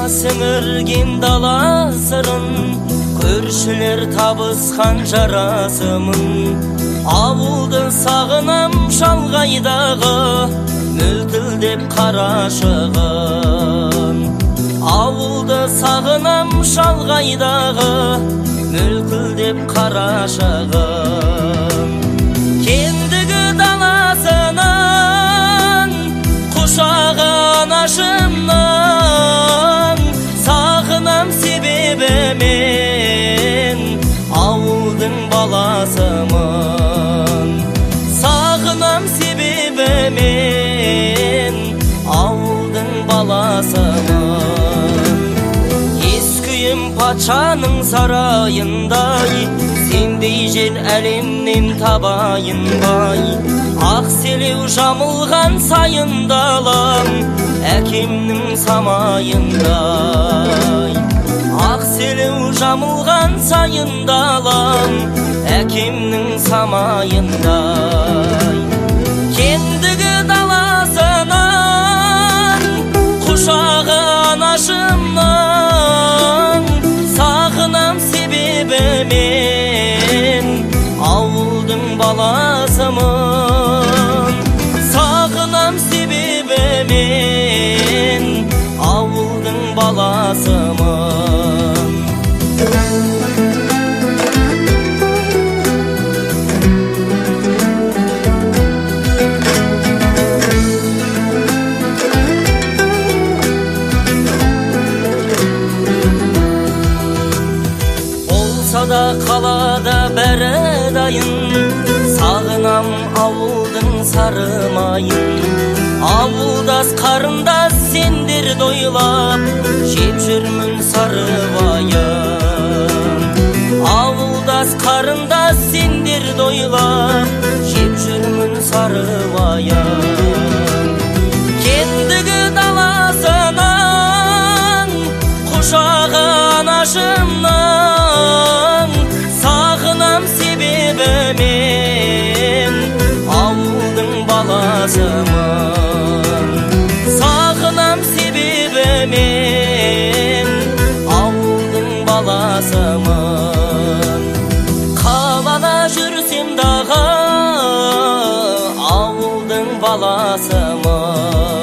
сіңірген дала сырын, көршілер табысқан жарасымын. Ауылды сағынам шалғайдағы, мөлтілдеп қарашығын. Ауылды сағынам шалғайдағы, мөлтілдеп қарашығын. Кендігі даласынан, құшағы анашымнан, сағынам себебі мен ауылдың баласымын. Сағынам себебі мен ауылдың баласымын. Ескүйім патшаның сарайындай, сендей жер әлемнен табайын бай. Ақ селеу жамылған сайындалам, әкемнің самайындай. Ақ селеу жамылған сайындалам, әкемнің самайындай. Кендігі даласынан, құшағы анашымнан, сағынам себебі мен ауылдың баласымын. Сағынам себебі мен ауылдың баласымын. Болсада қалада бәрі дайын, сағынам ауылдың сарымайын. Ауылдас қарындас сендер дойлап, жеп жүрмін сарыбайын. Ауылдас қарындас сендер дойлап, жеп жүрмін сарыбайын. Кендігі даласынан, құшағы анашымнан, сағынам себебі мен ауылдың баласымын. Сағынам себебі мен ауылдың баласымын. Қалада жүрсем дағы ауылдың баласымын.